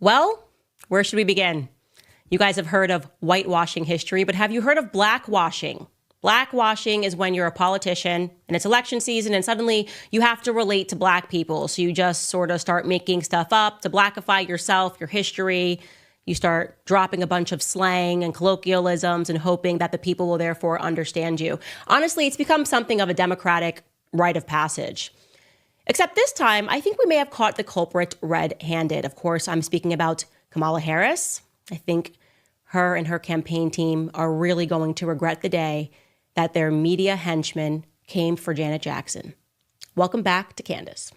Well, where should we begin? You guys have heard of whitewashing history, but have you heard of blackwashing? Blackwashing is when you're a politician and it's election season and suddenly you have to relate to black people. So you just sort of start making stuff up to blackify yourself, your history. You start dropping a bunch of slang and colloquialisms and hoping that the people will therefore understand you. Honestly, it's become something of a democratic rite of passage. Except this time, I think we may have caught the culprit red-handed. Of course, I'm speaking about Kamala Harris. I think her and her campaign team are really going to regret the day that their media henchmen came for Janet Jackson. Welcome back to Candace.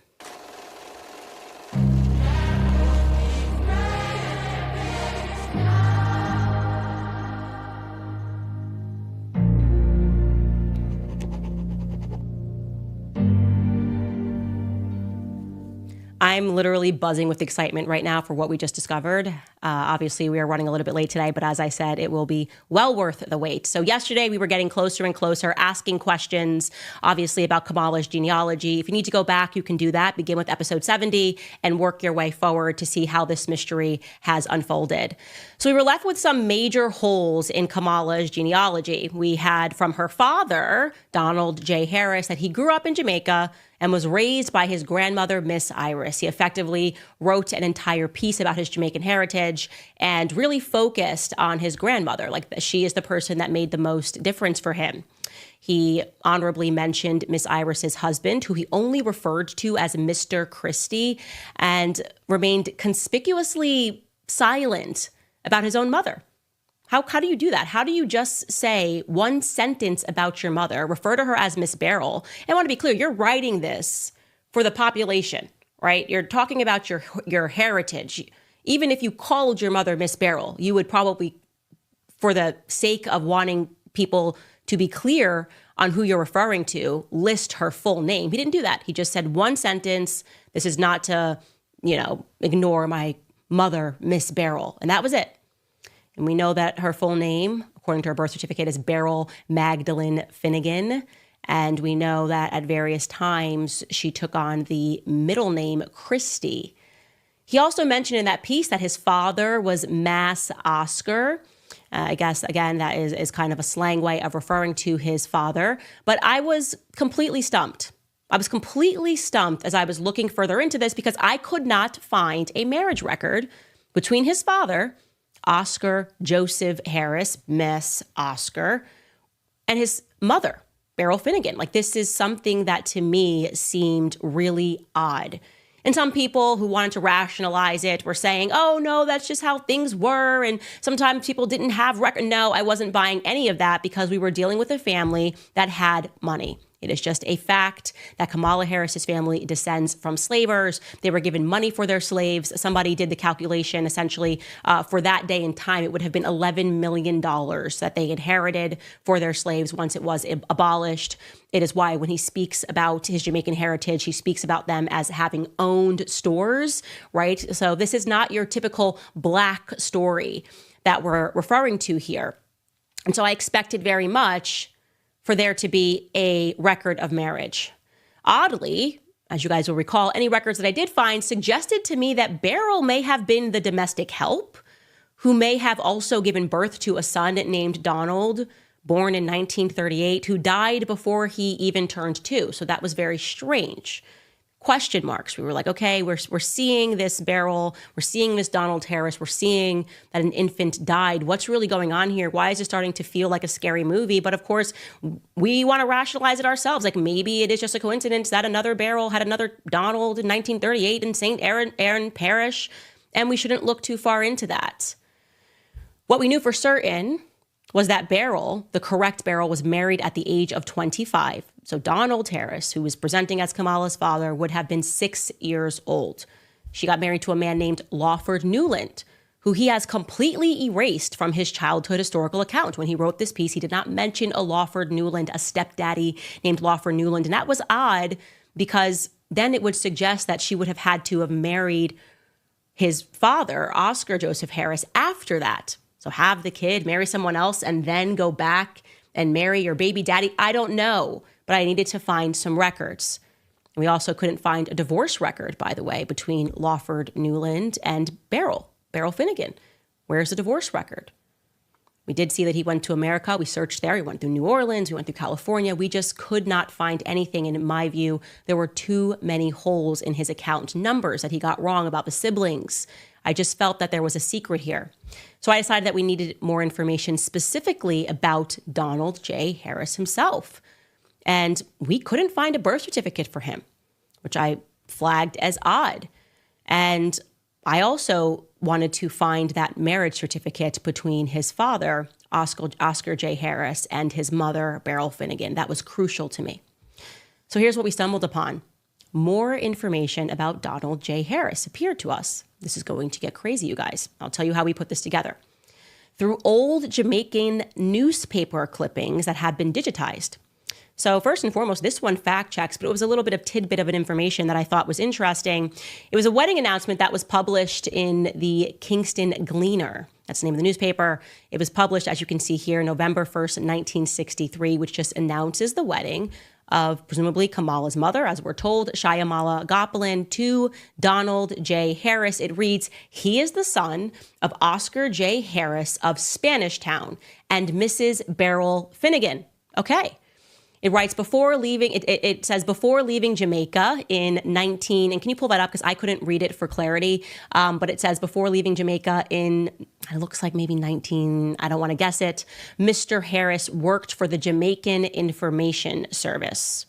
I'm literally buzzing with excitement right now for what we just discovered. Obviously, we are running a little bit late today, but as I said, it will be well worth the wait. So yesterday, we were getting closer and closer, asking questions, obviously, about Kamala's genealogy. If you need to go back, you can do that. Begin with episode 70 and work your way forward to see how this mystery has unfolded. So we were left with some major holes in Kamala's genealogy. We had from her father, Donald J. Harris, that he grew up in Jamaica and was raised by his grandmother, Miss Iris. He effectively wrote an entire piece about his Jamaican heritage and really focused on his grandmother, like she is the person that made the most difference for him. He honorably mentioned Miss Iris's husband, who he only referred to as Mr. Christie, and remained conspicuously silent about his own mother. How do you do that? How do you just say one sentence about your mother, refer to her as Miss Beryl? And I want to be clear, you're writing this for the population, right? You're talking about your heritage. Even if you called your mother Miss Beryl, you would probably, for the sake of wanting people to be clear on who you're referring to, list her full name. He didn't do that. He just said one sentence. This is not to, ignore my mother, Miss Beryl. And that was it. And we know that her full name, according to her birth certificate, is Beryl Magdalene Finnegan. And we know that at various times she took on the middle name Christie. He also mentioned in that piece that his father was Mass Oscar. I guess, again, that is kind of a slang way of referring to his father. But I was completely stumped. I was completely stumped as I was looking further into this because I could not find a marriage record between his father, Oscar Joseph Harris, Miss Oscar, and his mother, Beryl Finnegan. Like, this is something that to me seemed really odd. And some people who wanted to rationalize it were saying, oh, no, that's just how things were. And sometimes people didn't have record. No, I wasn't buying any of that because we were dealing with a family that had money. It is just a fact that Kamala Harris's family descends from slavers. They were given money for their slaves. Somebody did the calculation, essentially, for that day and time, it would have been $11 million that they inherited for their slaves once it was abolished. It is why when he speaks about his Jamaican heritage, he speaks about them as having owned stores, right? So this is not your typical Black story that we're referring to here. And so I expected very much for there to be a record of marriage. Oddly, as you guys will recall, any records that I did find suggested to me that Beryl may have been the domestic help, who may have also given birth to a son named Donald, born in 1938, who died before he even turned 2. So that was very strange. Question marks. We were like, okay, we're seeing this Beryl, we're seeing this Donald Harris, we're seeing that an infant died. What's really going on here? Why is it starting to feel like a scary movie? But of course, we want to rationalize it ourselves. Like maybe it is just a coincidence that another Beryl had another Donald in 1938 in St. Aaron Parish, and we shouldn't look too far into that. What we knew for certain was that Beryl, the correct Beryl, was married at the age of 25. So Donald Harris, who was presenting as Kamala's father, would have been 6 years old. She got married to a man named Lawford Newland, who he has completely erased from his childhood historical account. When he wrote this piece, he did not mention a Lawford Newland, a stepdaddy named Lawford Newland. And that was odd because then it would suggest that she would have had to have married his father, Oscar Joseph Harris, after that. So have the kid, marry someone else, and then go back and marry your baby daddy. I don't know, but I needed to find some records. And we also couldn't find a divorce record, by the way, between Lawford Newland and Beryl Finnegan. Where's the divorce record? We did see that he went to America. We searched there. We went through New Orleans. We went through California. We just could not find anything. And in my view, there were too many holes in his account, numbers that he got wrong about the siblings. I just felt that there was a secret here. So I decided that we needed more information specifically about Donald J. Harris himself. And we couldn't find a birth certificate for him, which I flagged as odd. And I also wanted to find that marriage certificate between his father, Oscar J. Harris, and his mother, Beryl Finnegan. That was crucial to me. So here's what we stumbled upon. More information about Donald J. Harris appeared to us. This is going to get crazy, you guys. I'll tell you how we put this together. Through old Jamaican newspaper clippings that had been digitized. So first and foremost, this one fact checks, but it was a little bit of tidbit of an information that I thought was interesting. It was a wedding announcement that was published in the Kingston Gleaner. That's the name of the newspaper. It was published, as you can see here, November 1st, 1963, which just announces the wedding of presumably Kamala's mother, as we're told, Shyamala Gopalin, to Donald J. Harris. It reads, he is the son of Oscar J. Harris of Spanish Town and Mrs. Beryl Finnegan. Okay. It writes it says before leaving Jamaica in 19, and can you pull that up? Because I couldn't read it for clarity. But it says before leaving Jamaica in, it looks like maybe 19, I don't want to guess it. Mr. Harris worked for the Jamaican Information Service.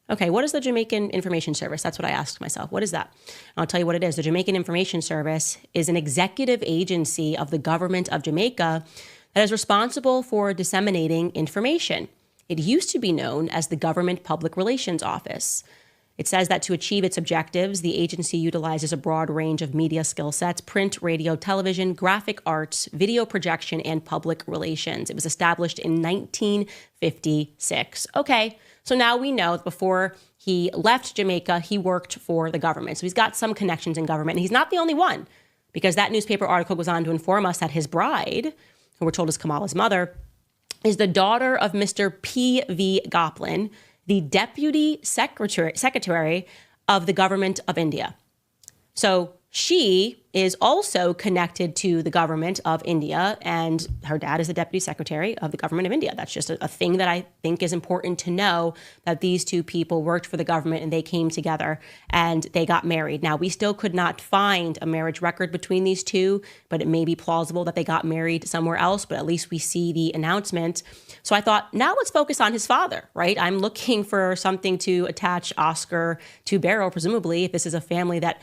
Okay, what is the Jamaican Information Service? That's what I asked myself. What is that? I'll tell you what it is. The Jamaican Information Service is an executive agency of the government of Jamaica that is responsible for disseminating information. It used to be known as the Government Public Relations Office. It says that to achieve its objectives, the agency utilizes a broad range of media skill sets: print, radio, television, graphic arts, video projection, and public relations. It was established in 1956. Okay, so now we know that before he left Jamaica, he worked for the government. So he's got some connections in government. And he's not the only one, because that newspaper article goes on to inform us that his bride, who we're told is Kamala's mother, is the daughter of Mr. P.V. Gopalin, the Deputy Secretary of the Government of India. So she is also connected to the government of India, and her dad is the Deputy Secretary of the Government of India. That's just a thing that I think is important to know, that these two people worked for the government and they came together and they got married. Now, we still could not find a marriage record between these two, but it may be plausible that they got married somewhere else, but at least we see the announcement. So I thought, now let's focus on his father, right? I'm looking for something to attach Oscar to Beryl, presumably, if this is a family that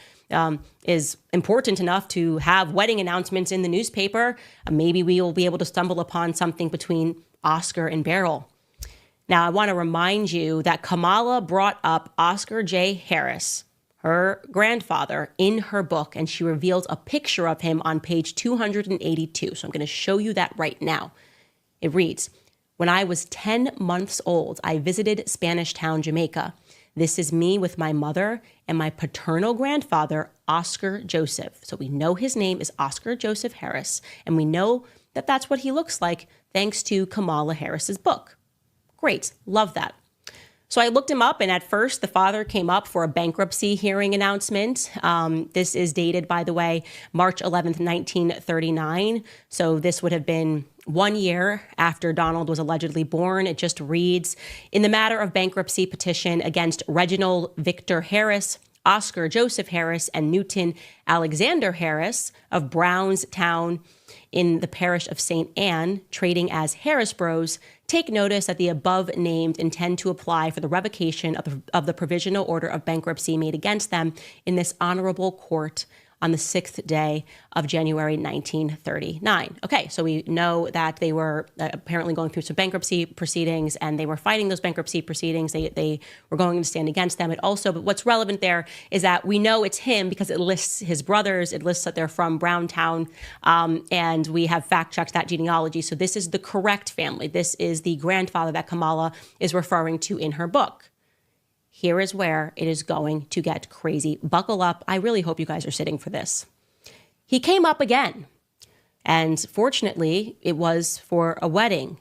is important enough to have wedding announcements in the newspaper. Maybe we will be able to stumble upon something between Oscar and Beryl. Now, I want to remind you that Kamala brought up Oscar J. Harris, her grandfather, in her book, and she reveals a picture of him on page 282. So I'm going to show you that right now. It reads, "When I was 10 months old, I visited Spanish Town, Jamaica. This is me with my mother and my paternal grandfather, Oscar Joseph." So we know his name is Oscar Joseph Harris, and we know that that's what he looks like thanks to Kamala Harris's book. Great. Love that. So I looked him up, and at first the father came up for a bankruptcy hearing announcement. This is dated, by the way, March 11th, 1939. So this would have been 1 year after Donald was allegedly born. It just reads, "In the matter of bankruptcy petition against Reginald Victor Harris, Oscar Joseph Harris, and Newton Alexander Harris of Brownstown in the parish of St. Anne, trading as Harris Bros, take notice that the above named intend to apply for the revocation of the provisional order of bankruptcy made against them in this honorable court on the 6th day of January 1939. Okay, so we know that they were apparently going through some bankruptcy proceedings, and they were fighting those bankruptcy proceedings. They were going to stand against them. But what's relevant there is that we know it's him because it lists his brothers. It lists that they're from Brownstown, and we have fact-checked that genealogy. So this is the correct family. This is the grandfather that Kamala is referring to in her book. Here is where it is going to get crazy. Buckle up. I really hope you guys are sitting for this. He came up again, and fortunately, it was for a wedding.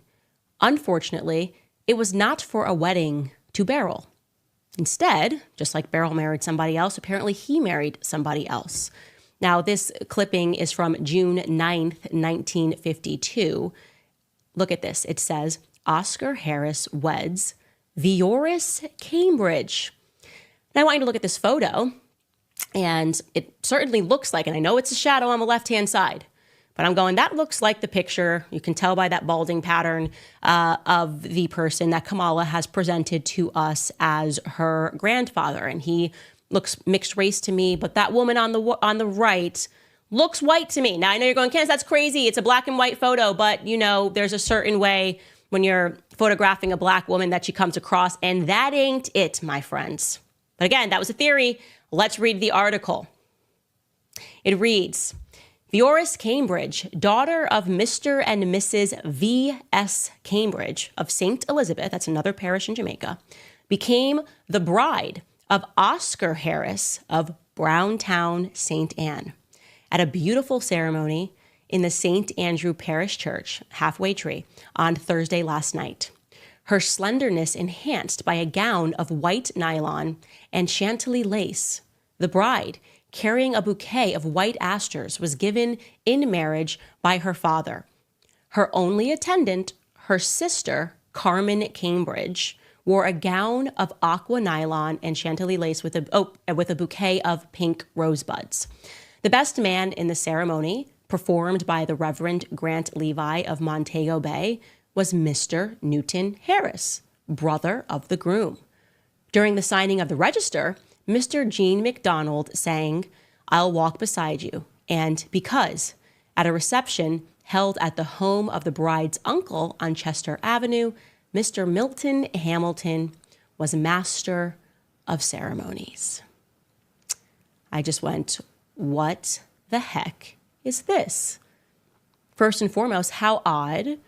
Unfortunately, it was not for a wedding to Beryl. Instead, just like Beryl married somebody else, apparently he married somebody else. Now, this clipping is from June 9th, 1952. Look at this. It says, Oscar Harris weds Yoris Cambridge. Now, I want you to look at this photo, and it certainly looks like, and I know it's a shadow on the left-hand side, but I'm going, that looks like the picture. You can tell by that balding pattern of the person that Kamala has presented to us as her grandfather. And he looks mixed race to me, but that woman on the right looks white to me. Now, I know you're going, Candace, that's crazy. It's a black and white photo, but there's a certain way when you're photographing a black woman that she comes across, and that ain't it, my friends. But again, that was a theory. Let's read the article. It reads, Yoris Cambridge, daughter of Mr. and Mrs. V.S. Cambridge of St. Elizabeth, that's another parish in Jamaica, became the bride of Oscar Harris of Browntown, St. Anne, at a beautiful ceremony in the St. Andrew Parish Church, Halfway Tree, on Thursday last night. Her slenderness enhanced by a gown of white nylon and chantilly lace. The bride, carrying a bouquet of white asters, was given in marriage by her father. Her only attendant, her sister, Carmen Cambridge, wore a gown of aqua nylon and chantilly lace with a bouquet of pink rosebuds. The best man in the ceremony, performed by the Reverend Grant Levi of Montego Bay, was Mr. Newton Harris, brother of the groom. During the signing of the register, Mr. Gene McDonald sang, I'll walk beside you, and because, at a reception held at the home of the bride's uncle on Chester Avenue, Mr. Milton Hamilton was master of ceremonies. I just went, what the heck is this? First and foremost, how odd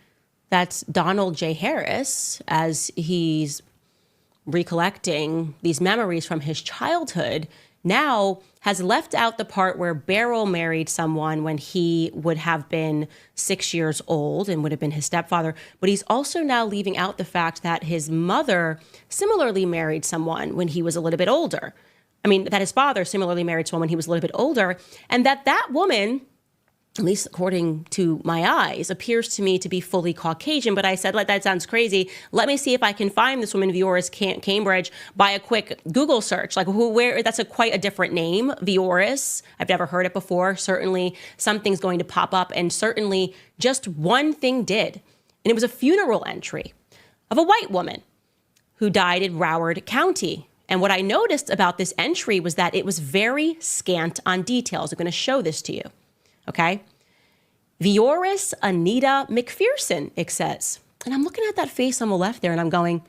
that Donald J. Harris, as he's recollecting these memories from his childhood, now has left out the part where Beryl married someone when he would have been 6 years old and would have been his stepfather. But he's also now leaving out the fact that his mother similarly married someone when he was a little bit older. I mean, that his father similarly married someone when he was a little bit older, and that woman, at least according to my eyes, appears to me to be fully Caucasian. But I said, that sounds crazy. Let me see if I can find this woman, Yoris Cambridge, by a quick Google search. That's quite a different name, Yoris. I've never heard it before. Certainly something's going to pop up. And certainly just one thing did. And it was a funeral entry of a white woman who died in Broward County. And what I noticed about this entry was that it was very scant on details. I'm going to show this to you. Okay. Yoris Anita McPherson, it says. And I'm looking at that face on the left there and I'm going,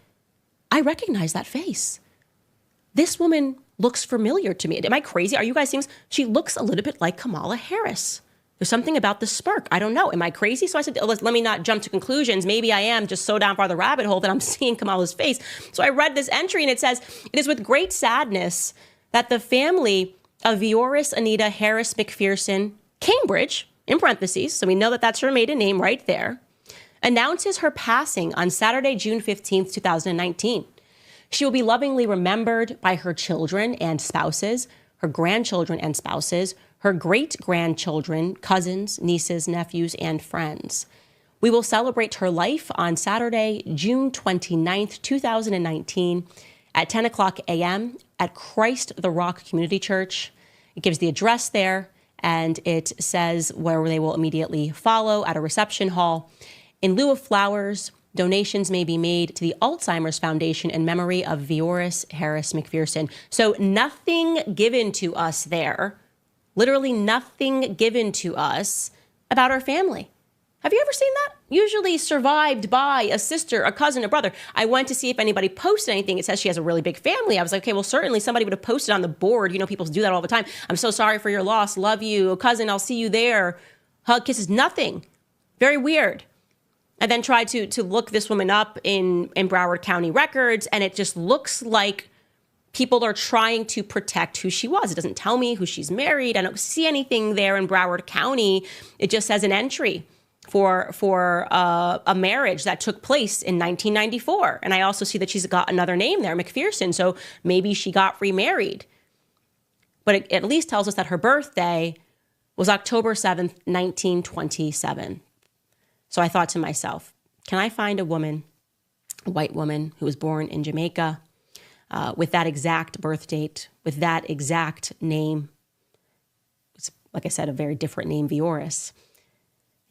I recognize that face. This woman looks familiar to me. Am I crazy? Are you guys seeing this? She looks a little bit like Kamala Harris. There's something about the smirk. I don't know. Am I crazy? So I said, let me not jump to conclusions. Maybe I am just so down far the rabbit hole that I'm seeing Kamala's face. So I read this entry and it says, it is with great sadness that the family of Yoris Anita Harris McPherson Cambridge, in parentheses, so we know that that's her maiden name right there, announces her passing on Saturday, June 15th, 2019. She will be lovingly remembered by her children and spouses, her grandchildren and spouses, her great-grandchildren, cousins, nieces, nephews, and friends. We will celebrate her life on Saturday, June 29th, 2019 at 10 o'clock a.m. at Christ the Rock Community Church. It gives the address there. And it says where they will immediately follow at a reception hall. In lieu of flowers, donations may be made to the Alzheimer's Foundation in memory of Yoris Harris McPherson. So nothing given to us there, literally nothing given to us about our family. Have you ever seen that? Usually survived by a sister, a cousin, a brother. I went to see if anybody posted anything. It says she has a really big family. I was like, okay, well, certainly somebody would have posted on the board. People do that all the time. I'm so sorry for your loss. Love you. Cousin, I'll see you there. Hug, kisses, nothing. Very weird. I then tried to look this woman up in Broward County records, and it just looks like people are trying to protect who she was. It doesn't tell me who she's married. I don't see anything there in Broward County. It just says an entry for a marriage that took place in 1994. And I also see that she's got another name there, McPherson. So maybe she got remarried. But it at least tells us that her birthday was October 7th, 1927. So I thought to myself, can I find a woman, a white woman who was born in Jamaica with that exact birth date, with that exact name? It's, like I said, a very different name, Yoris.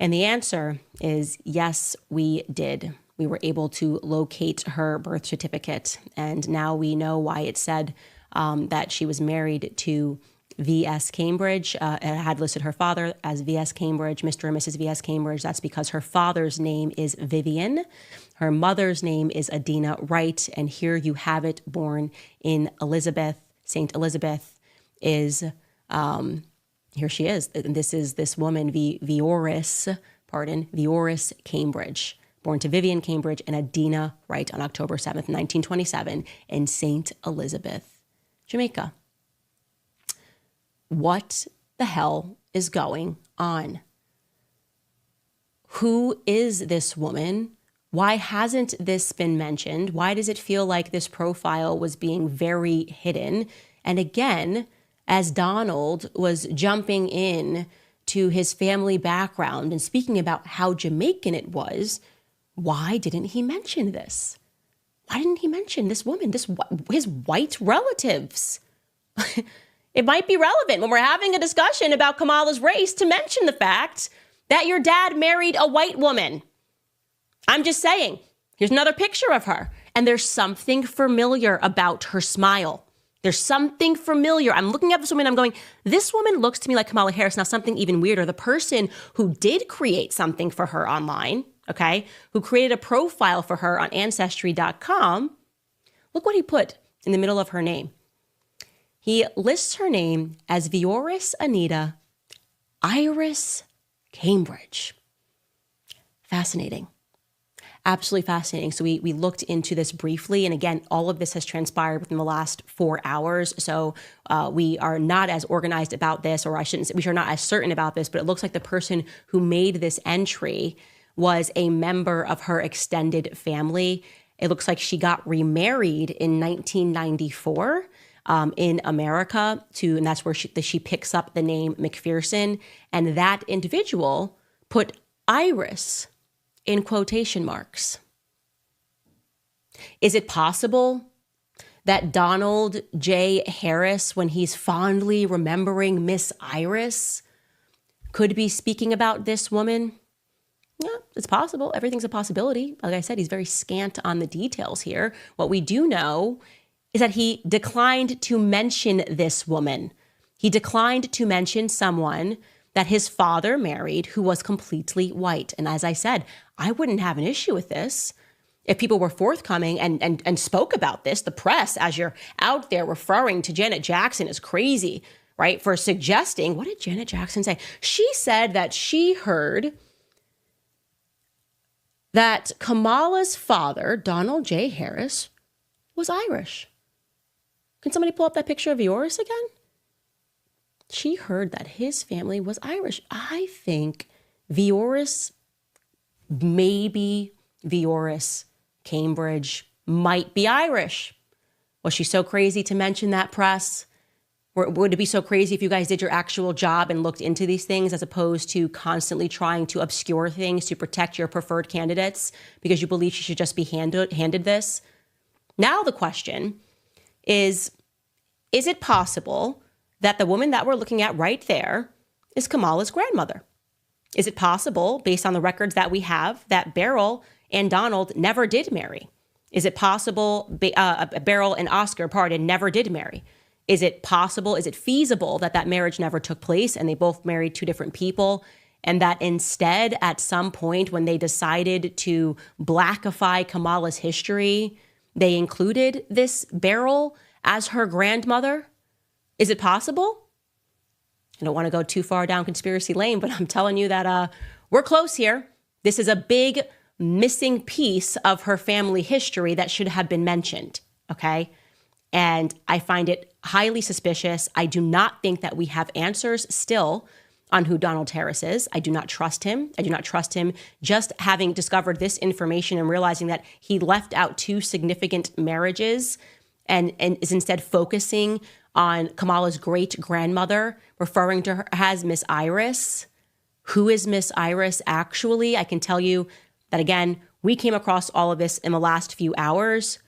And the answer is yes, we did. We were able to locate her birth certificate. And now we know why it said that she was married to V.S. Cambridge. It had listed her father as V.S. Cambridge, Mr. and Mrs. V.S. Cambridge. That's because her father's name is Vivian. Her mother's name is Adina Wright. And here you have it, born in Elizabeth. St. Elizabeth is... here she is. This is this woman, Yoris Cambridge, born to Vivian Cambridge and Adina Wright on October 7th, 1927 in St. Elizabeth, Jamaica. What the hell is going on? Who is this woman? Why hasn't this been mentioned? Why does it feel like this profile was being very hidden? And again, as Donald was jumping in to his family background and speaking about how Jamaican it was, why didn't he mention this? Why didn't he mention this woman, his white relatives? It might be relevant when we're having a discussion about Kamala's race to mention the fact that your dad married a white woman. I'm just saying, here's another picture of her, and there's something familiar about her smile. There's something familiar. I'm looking at this woman, I'm going, this woman looks to me like Kamala Harris. Now, something even weirder, the person who did create something for her online, okay, who created a profile for her on Ancestry.com, look what he put in the middle of her name. He lists her name as Yoris Anita Iris Cambridge. Fascinating. Absolutely fascinating. So we looked into this briefly. And again, all of this has transpired within the last 4 hours. So we are not as organized about this, or I shouldn't say, we are not as certain about this, but it looks like the person who made this entry was a member of her extended family. It looks like she got remarried in 1994 in America and that's where she picks up the name McPherson. And that individual put Iris in quotation marks. Is it possible that Donald J. Harris, when he's fondly remembering Miss Iris, could be speaking about this woman? Yeah, it's possible. Everything's a possibility. Like I said, he's very scant on the details here. What we do know is that he declined to mention this woman. He declined to mention someone that his father married who was completely white. And as I said, I wouldn't have an issue with this if people were forthcoming and spoke about this. The press, as you're out there referring to Janet Jackson as crazy, right, for suggesting, what did Janet Jackson say? She said that she heard that Kamala's father, Donald J. Harris, was Irish. Can somebody pull up that picture of Yoris again? She heard that his family was Irish. I think Yoris, maybe Yoris Cambridge, might be Irish. Was she so crazy to mention that, press? Would it be so crazy if you guys did your actual job and looked into these things as opposed to constantly trying to obscure things to protect your preferred candidates because you believe she should just be handed this? Now the question is it possible that the woman that we're looking at right there is Kamala's grandmother? Is it possible, based on the records that we have, that Beryl and Donald never did marry? Is it possible Beryl and Oscar, never did marry? Is it possible, is it feasible that marriage never took place and they both married two different people, and that instead at some point when they decided to blackify Kamala's history, they included this Beryl as her grandmother? Is it possible? I don't want to go too far down conspiracy lane, but I'm telling you that we're close here. This is a big missing piece of her family history that should have been mentioned, okay? And I find it highly suspicious. I do not think that we have answers still on who Donald Harris is. I do not trust him. I do not trust him just having discovered this information and realizing that he left out 2 significant marriages and is instead focusing on Kamala's great-grandmother, referring to her as Miss Iris. Who is Miss Iris actually? I can tell you that, again, we came across all of this in the last few hours,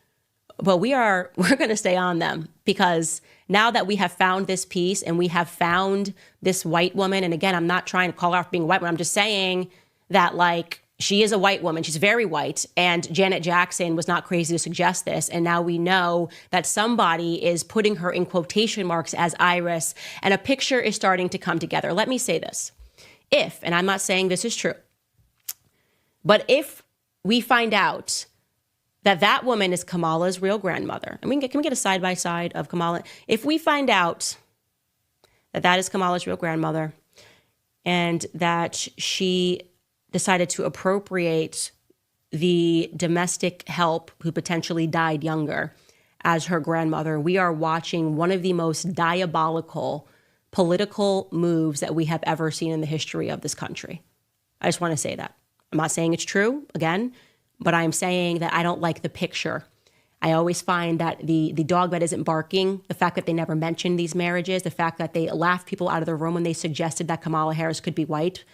but we're going to stay on them, because now that we have found this piece and we have found this white woman, and again, I'm not trying to call her out for being a white woman. I'm just saying that, like, she is a white woman. She's very white. And Janet Jackson was not crazy to suggest this. And now we know that somebody is putting her in quotation marks as Iris, and a picture is starting to come together. Let me say this. If, and I'm not saying this is true, but if we find out that that woman is Kamala's real grandmother, and can we get a side-by-side of Kamala? If we find out that that is Kamala's real grandmother and that she decided to appropriate the domestic help who potentially died younger as her grandmother, we are watching one of the most diabolical political moves that we have ever seen in the history of this country. I just want to say that. I'm not saying it's true, again, but I'm saying that I don't like the picture. I always find that the dog that isn't barking, the fact that they never mentioned these marriages, the fact that they laughed people out of the room when they suggested that Kamala Harris could be white,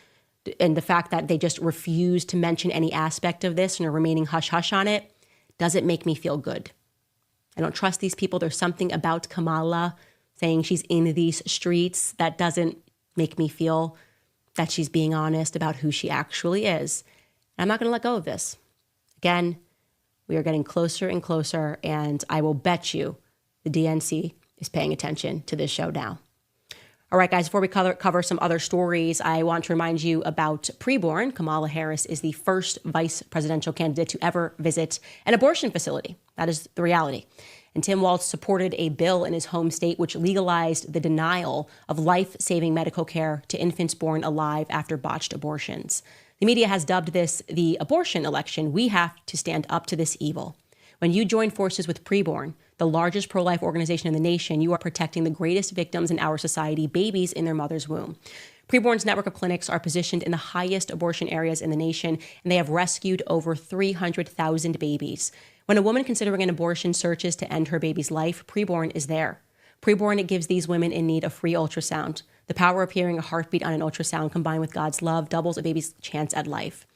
and the fact that they just refused to mention any aspect of this and are remaining hush-hush on it, doesn't make me feel good. I don't trust these people. There's something about Kamala saying she's in these streets that doesn't make me feel that she's being honest about who she actually is. And I'm not going to let go of this. Again, we are getting closer and closer, and I will bet you the DNC is paying attention to this show now. All right, guys, before we cover some other stories, I want to remind you about preborn. Kamala Harris is the first vice presidential candidate to ever visit an abortion facility. That is the reality. And Tim Walz supported a bill in his home state which legalized the denial of life-saving medical care to infants born alive after botched abortions. The media has dubbed this the abortion election. We have to stand up to this evil. When you join forces with Preborn, the largest pro-life organization in the nation, you are protecting the greatest victims in our society, babies in their mother's womb. Preborn's network of clinics are positioned in the highest abortion areas in the nation, and they have rescued over 300,000 babies. When a woman considering an abortion searches to end her baby's life, Preborn is there. Preborn gives these women in need a free ultrasound. The power of hearing a heartbeat on an ultrasound combined with God's love doubles a baby's chance at life.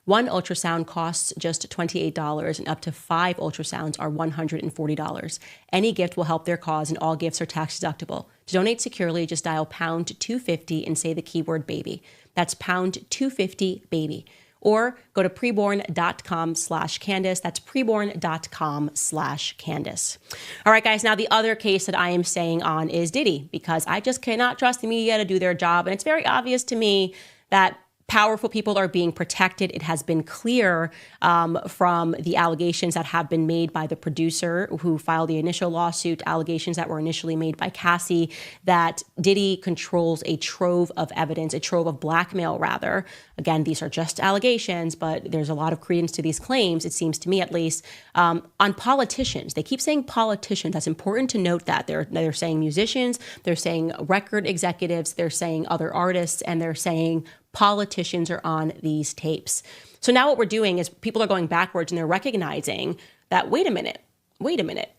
One ultrasound costs just $28, and up to 5 ultrasounds are $140. Any gift will help their cause, and all gifts are tax deductible. To donate securely, just dial pound 250 and say the keyword baby. That's pound 250 baby. Or go to preborn.com/Candace. That's preborn.com/Candace. All right, guys. Now, the other case that I am staying on is Diddy, because I just cannot trust the media to do their job. And it's very obvious to me that powerful people are being protected. It has been clear from the allegations that have been made by the producer who filed the initial lawsuit, allegations that were initially made by Cassie, that Diddy controls a trove of evidence, a trove of blackmail, rather. Again, these are just allegations, but there's a lot of credence to these claims, it seems to me at least, on politicians. They keep saying politicians. That's important to note that. They're saying musicians, they're saying record executives, they're saying other artists, and they're saying politicians are on these tapes. So now what we're doing is people are going backwards and they're recognizing that, wait a minute.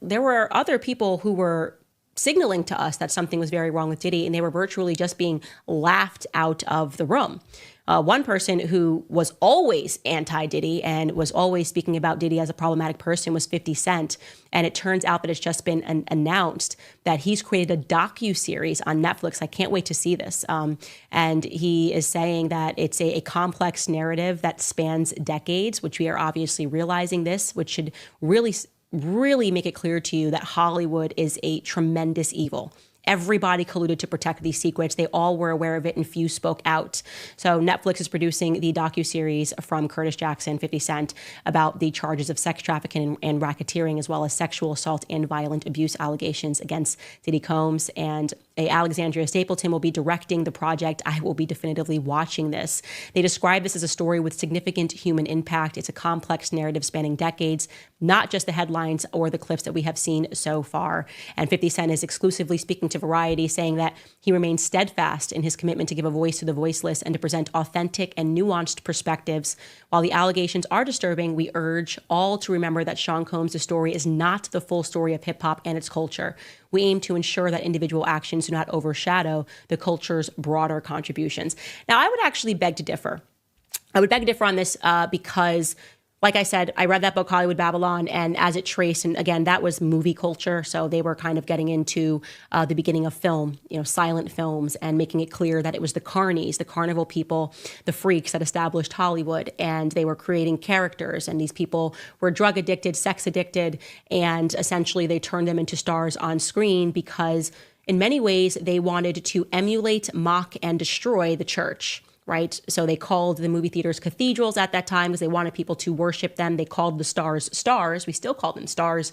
There were other people who were signaling to us that something was very wrong with Diddy, and they were virtually just being laughed out of the room. One person who was always anti-Diddy and was always speaking about Diddy as a problematic person was 50 Cent. And it turns out that it's just been announced that he's created a docu-series on Netflix. I can't wait to see this. And he is saying that it's a complex narrative that spans decades, which we are obviously realizing this, which should really make it clear to you that Hollywood is a tremendous evil. Everybody colluded to protect these secrets. They all were aware of it, and few spoke out. So Netflix is producing the docuseries from Curtis Jackson, 50 Cent, about the charges of sex trafficking and racketeering, as well as sexual assault and violent abuse allegations against Diddy Combs. And Alexandria Stapleton will be directing the project. I will be definitively watching this. They describe this as a story with significant human impact. It's a complex narrative spanning decades, not just the headlines or the clips that we have seen so far. And 50 Cent is exclusively speaking to Variety, saying that he remains steadfast in his commitment to give a voice to the voiceless and to present authentic and nuanced perspectives. While the allegations are disturbing, we urge all to remember that Sean Combs' story is not the full story of hip-hop and its culture. We aim to ensure that individual actions do not overshadow the culture's broader contributions. Now, I would actually beg to differ. I would beg to differ on this because, like I said, I read that book, Hollywood Babylon, and as it traced, and again, that was movie culture. So they were kind of getting into the beginning of film, silent films, and making it clear that it was the carnies, the carnival people, the freaks that established Hollywood. And they were creating characters, and these people were drug addicted, sex addicted, and essentially they turned them into stars on screen because in many ways they wanted to emulate, mock, and destroy the church. Right? So they called the movie theaters cathedrals at that time because they wanted people to worship them. They called the stars stars. We still call them stars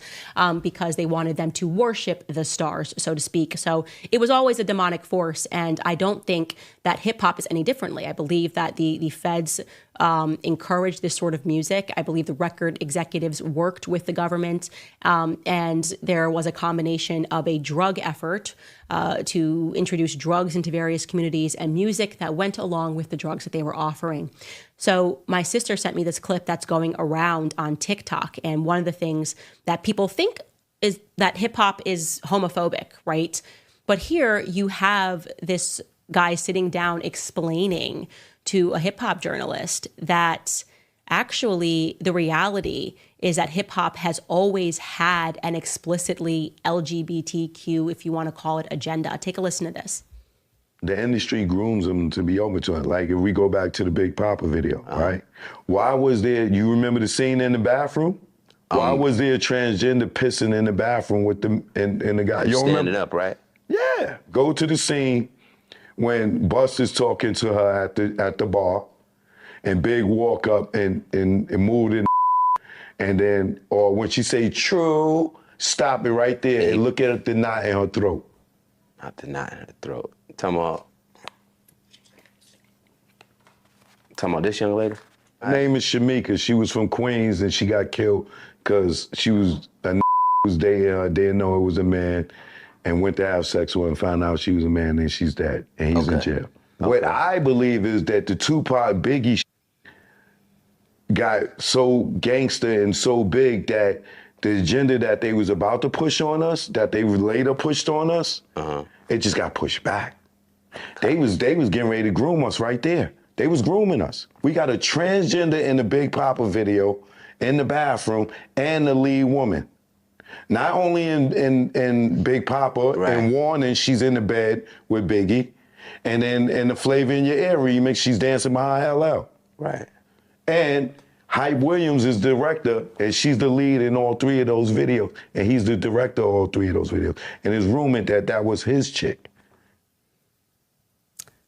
because they wanted them to worship the stars, so to speak. So it was always a demonic force. And I don't think that hip hop is any differently. I believe that the feds encouraged this sort of music. I believe the record executives worked with the government, and there was a combination of a drug effort to introduce drugs into various communities and music that went along with the drugs that they were offering. So my sister sent me this clip that's going around on TikTok, and one of the things that people think is that hip hop is homophobic, right? But here you have this guy sitting down explaining to a hip hop journalist that actually the reality is that hip hop has always had an explicitly LGBTQ, if you want to call it, agenda. Take a listen to this. The industry grooms them to be open to it. Like if we go back to the Big Papa video, right? Why was there, you remember the scene in the bathroom? Why was there a transgender pissing in the bathroom with the, and the guy? You don't Standing remember? up, right? Yeah. Go to the scene when Buster's talking to her at the bar, and Big walk up and move in, and then, or when she say true, stop it right there and look at the knot in her throat. Not the knot in her throat. Talking about this young lady? Her name is Shamika. She was from Queens and she got killed because she was a was dating her, didn't know it was a man, and went to have sex with her and found out she was a man, and she's dead, and he's in jail. What I believe is that the Tupac Biggie got so gangster and so big that the agenda that they was about to push on us, that they later pushed on us, it just got pushed back. They was getting ready to groom us right there. They was grooming us. We got a transgender in the Big Papa video, in the bathroom, and the lead woman. Not only in Big Papa, and Warning, she's in the bed with Biggie, and then in the Flavor in Your Ear remix, she's dancing behind LL. Right. And Hype Williams is the director, and she's the lead in all three of those videos, and he's the director of all three of those videos. And it's rumored that that was his chick.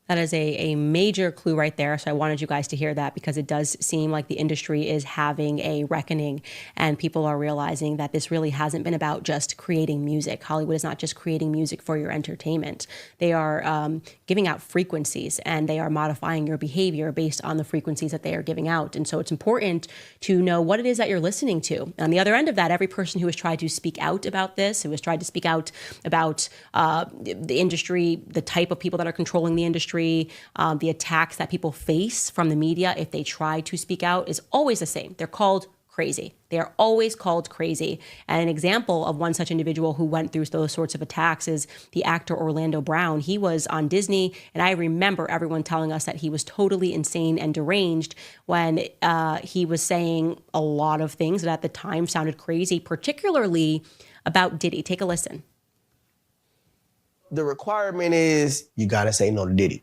That is a major clue right there. So I wanted you guys to hear that because it does seem like the industry is having a reckoning and people are realizing that this really hasn't been about just creating music. Hollywood is not just creating music for your entertainment. They are giving out frequencies and they are modifying your behavior based on the frequencies that they are giving out. And so it's important to know what it is that you're listening to. On the other end of that, every person who has tried to speak out about this, who has tried to speak out about the industry, the type of people that are controlling the industry, the attacks that people face from the media if they try to speak out is always the same. They're called crazy. They are always called crazy. And an example of one such individual who went through those sorts of attacks is the actor Orlando Brown. He was on Disney, and I remember everyone telling us that he was totally insane and deranged when he was saying a lot of things that at the time sounded crazy, particularly about Diddy. Take a listen. The requirement is you gotta say no to Diddy.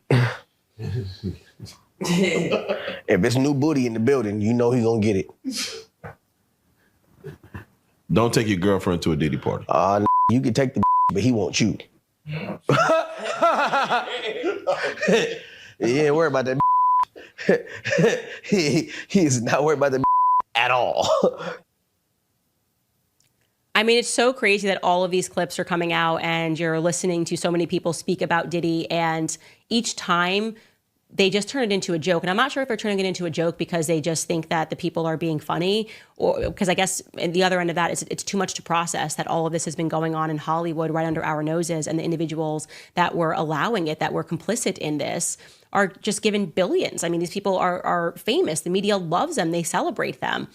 If it's new booty in the building, you know he gonna get it. Don't take your girlfriend to a Diddy party. You can take the but he wants you. He ain't worried about that he is not worried about that at all. I mean, it's so crazy that all of these clips are coming out and you're listening to so many people speak about Diddy, and each time they just turn it into a joke. And I'm not sure if they're turning it into a joke because they just think that the people are being funny, or because I guess at the other end of that is it's too much to process that all of this has been going on in Hollywood right under our noses, and the individuals that were allowing it, that were complicit in this, are just given billions. I mean, these people are famous. The media loves them. They celebrate them.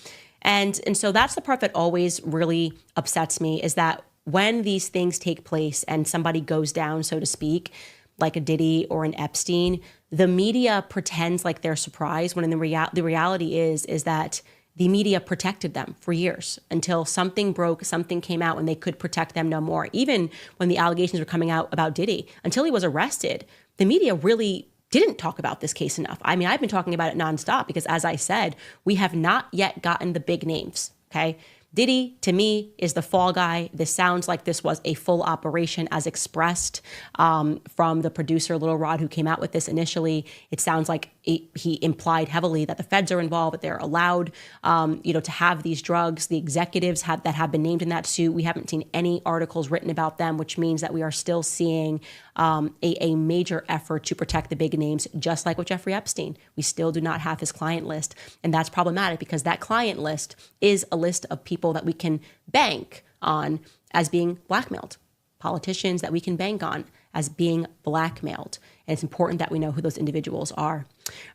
And so that's the part that always really upsets me, is that when these things take place and somebody goes down, so to speak, like a Diddy or an Epstein, the media pretends like they're surprised, when in the reality is that the media protected them for years until something broke, something came out, and they could protect them no more. Even when the allegations were coming out about Diddy, until he was arrested, the media really didn't talk about this case enough. I mean, I've been talking about it nonstop because, as I said, we have not yet gotten the big names, okay? Diddy, to me, is the fall guy. This sounds like this was a full operation as expressed from the producer, Little Rod, who came out with this initially. It sounds like he implied heavily that the feds are involved, that they're allowed, to have these drugs. The executives that have been named in that suit, we haven't seen any articles written about them, which means that we are still seeing a major effort to protect the big names, just like with Jeffrey Epstein. We still do not have his client list, and that's problematic because that client list is a list of people that we can bank on as being blackmailed, politicians that we can bank on as being blackmailed. And it's important that we know who those individuals are.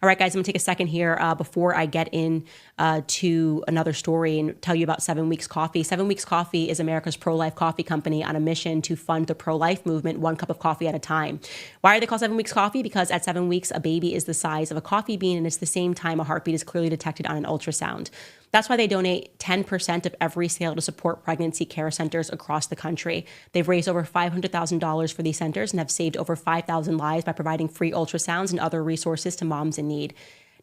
All right, guys, I'm gonna take a second here before I get in to another story and tell you about 7 Weeks Coffee. 7 Weeks Coffee is America's pro-life coffee company on a mission to fund the pro-life movement, one cup of coffee at a time. Why are they called 7 Weeks Coffee? Because at 7 weeks, a baby is the size of a coffee bean, and it's the same time a heartbeat is clearly detected on an ultrasound. That's why they donate 10% of every sale to support pregnancy care centers across the country. They've raised over $500,000 for these centers and have saved over 5,000 lives by providing free ultrasounds and other resources to moms in need.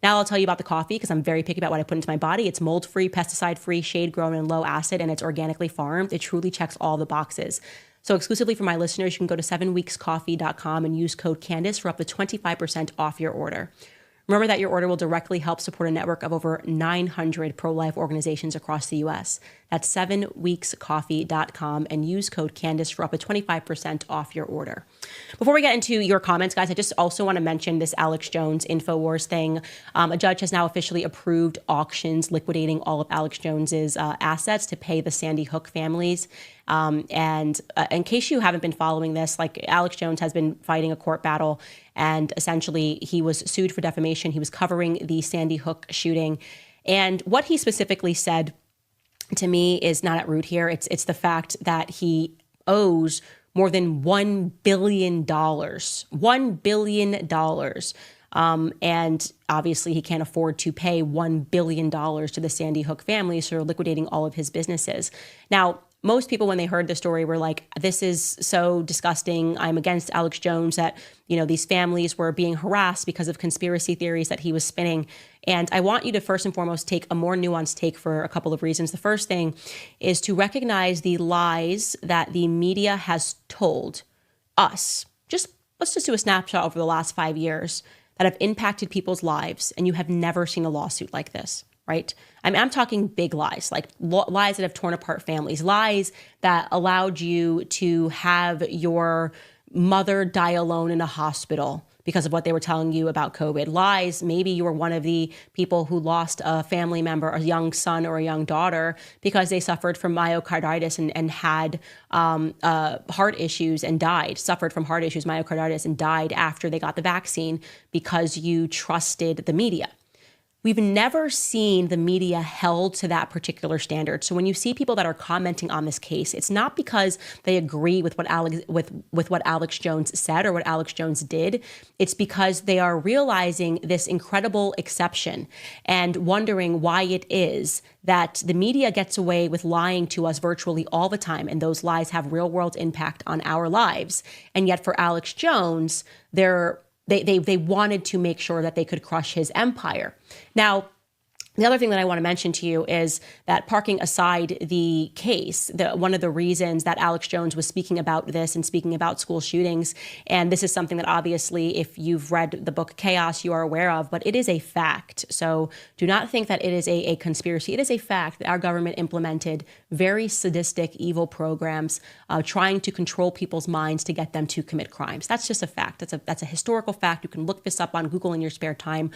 Now I'll tell you about the coffee because I'm very picky about what I put into my body. It's mold-free, pesticide-free, shade-grown, and low acid, and it's organically farmed. It truly checks all the boxes. So exclusively for my listeners, you can go to 7weekscoffee.com and use code Candace for up to 25% off your order. Remember that your order will directly help support a network of over 900 pro-life organizations across the U.S. That's 7weekscoffee.com and use code Candace for up to 25% off your order. Before we get into your comments, guys, I just also want to mention this Alex Jones InfoWars thing. A judge has now officially approved auctions liquidating all of Alex Jones's assets to pay the Sandy Hook families. And in case you haven't been following this, like Alex Jones has been fighting a court battle, and essentially he was sued for defamation. He was covering the Sandy Hook shooting. And what he specifically said to me is not at root here. It's the fact that he owes more than $1 billion. $1 billion. And obviously he can't afford to pay $1 billion to the Sandy Hook family, so they're liquidating all of his businesses. Now, most people, when they heard the story, were like, this is so disgusting. I'm against Alex Jones, that, these families were being harassed because of conspiracy theories that he was spinning. And I want you to first and foremost take a more nuanced take for a couple of reasons. The first thing is to recognize the lies that the media has told us. Let's just do a snapshot over the last 5 years that have impacted people's lives, and you have never seen a lawsuit like this. Right? I'm talking big lies, like lies that have torn apart families, lies that allowed you to have your mother die alone in a hospital because of what they were telling you about COVID. Lies, maybe you were one of the people who lost a family member, a young son or a young daughter, because they suffered from myocarditis and had heart issues and died, suffered from heart issues, myocarditis, and died after they got the vaccine because you trusted the media. We've never seen the media held to that particular standard. So when you see people that are commenting on this case, it's not because they agree with what Alex Jones said or what Alex Jones did. It's because they are realizing this incredible exception and wondering why it is that the media gets away with lying to us virtually all the time, and those lies have real world impact on our lives. And yet for Alex Jones, they wanted to make sure that they could crush his empire. Now, The other thing that I want to mention to you is that, parking aside the case, one of the reasons that Alex Jones was speaking about this and speaking about school shootings, and this is something that obviously if you've read the book Chaos, you are aware of, but it is a fact. So do not think that it is a conspiracy. It is a fact that our government implemented very sadistic, evil programs trying to control people's minds to get them to commit crimes. That's just a fact. That's a historical fact. You can look this up on Google in your spare time.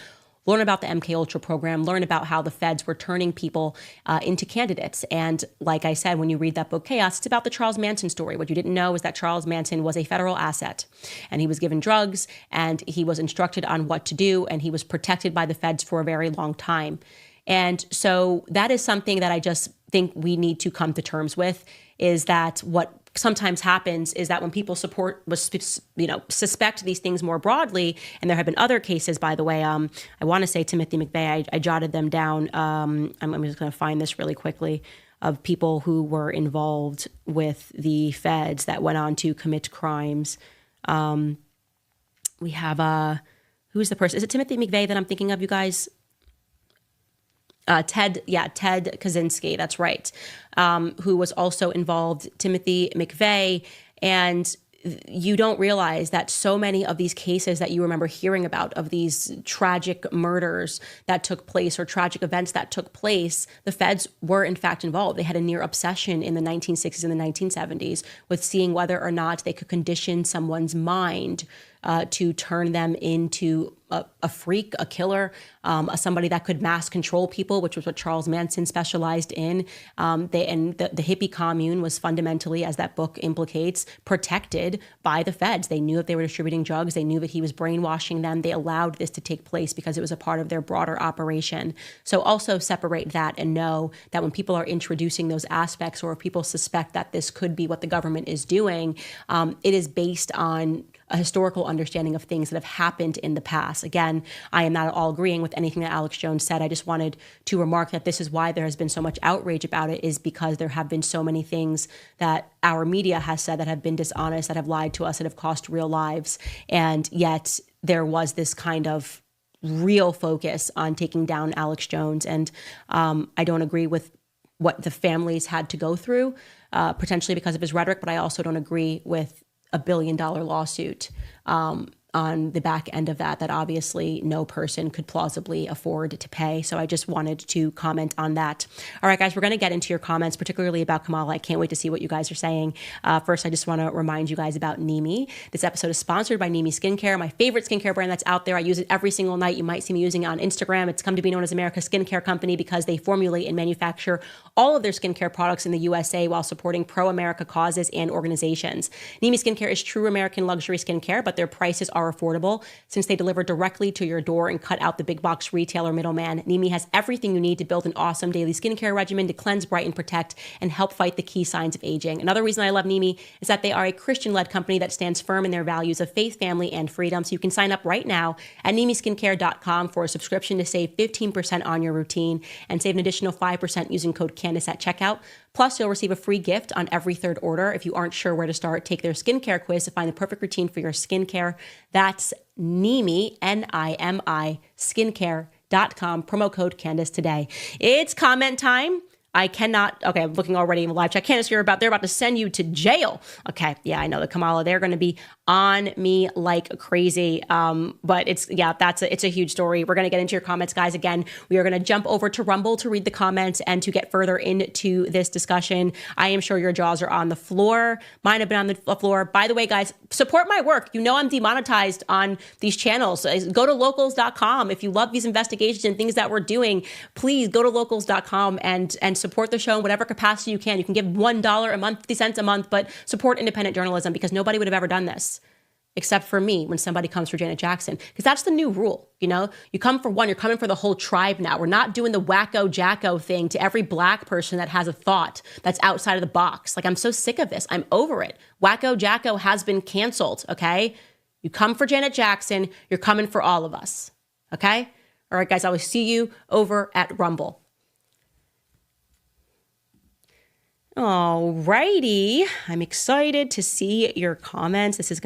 Learn about the MKUltra program, learn about how the feds were turning people into candidates. And like I said, when you read that book, Chaos, it's about the Charles Manson story. What you didn't know is that Charles Manson was a federal asset, and he was given drugs, and he was instructed on what to do, and he was protected by the feds for a very long time. And so that is something that I just think we need to come to terms with, is that what sometimes happens is that when people suspect these things more broadly, and there have been other cases, by the way, I want to say Timothy McVeigh, I jotted them down. I'm just going to find this really quickly, of people who were involved with the feds that went on to commit crimes. We have, who's the person? Is it Timothy McVeigh that I'm thinking of, you guys? Ted Kaczynski, that's right, who was also involved, Timothy McVeigh. And you don't realize that so many of these cases that you remember hearing about, of these tragic murders that took place or tragic events that took place, the feds were in fact involved. They had a near obsession in the 1960s and the 1970s with seeing whether or not they could condition someone's mind to turn them into a freak, a killer, somebody that could mass control people, which was what Charles Manson specialized in. The hippie commune was fundamentally, as that book implicates, protected by the feds. They knew that they were distributing drugs. They knew that he was brainwashing them. They allowed this to take place because it was a part of their broader operation. So also separate that and know that when people are introducing those aspects, or if people suspect that this could be what the government is doing, it is based on a historical understanding of things that have happened in the past. Again, I am not at all agreeing with anything that Alex Jones said. I just wanted to remark that this is why there has been so much outrage about it, is because there have been so many things that our media has said that have been dishonest, that have lied to us, that have cost real lives. And yet there was this kind of real focus on taking down Alex Jones. And I don't agree with what the families had to go through, potentially because of his rhetoric, but I also don't agree with $1 billion lawsuit on the back end of that obviously no person could plausibly afford to pay. So I just wanted to comment on that. All right, guys, we're going to get into your comments, particularly about Kamala. I can't wait to see what you guys are saying. First, I just want to remind you guys about Nimi. This episode is sponsored by Nimi Skincare, my favorite skincare brand that's out there. I use it every single night. You might see me using it on Instagram. It's come to be known as America's skincare company because they formulate and manufacture all of their skincare products in the USA while supporting pro-America causes and organizations. Nimi Skincare is true American luxury skincare, but their prices are affordable since they deliver directly to your door and cut out the big box retailer middleman. Nimi has everything you need to build an awesome daily skincare regimen to cleanse, brighten, protect, and help fight the key signs of aging. Another reason I love Nimi is that they are a Christian-led company that stands firm in their values of faith, family, and freedom. So you can sign up right now at nimiskincare.com for a subscription to save 15% on your routine and save an additional 5% using code Candace at checkout. Plus, you'll receive a free gift on every third order. If you aren't sure where to start, take their skincare quiz to find the perfect routine for your skincare. That's Nimi, Nimi, skincare.com, promo code Candace today. It's comment time. I cannot, okay, I'm looking already in the live chat. Candace, they're about to send you to jail. Okay, yeah, I know the Kamala, they're going to be on me like crazy. But it's a huge story. We're going to get into your comments, guys. Again, we are going to jump over to Rumble to read the comments and to get further into this discussion. I am sure your jaws are on the floor. Mine have been on the floor. By the way, guys, support my work. You know I'm demonetized on these channels. Go to locals.com. If you love these investigations and things that we're doing, please go to locals.com and support the show in whatever capacity you can. You can give $1 a month, 50 cents a month, but support independent journalism because nobody would have ever done this except for me when somebody comes for Janet Jackson. Because that's the new rule, you know? You come for one, you're coming for the whole tribe now. We're not doing the wacko jacko thing to every black person that has a thought that's outside of the box. Like, I'm so sick of this. I'm over it. Wacko jacko has been canceled, okay? You come for Janet Jackson, you're coming for all of us, okay? All right, guys, I will see you over at Rumble. All righty. I'm excited to see your comments. This is going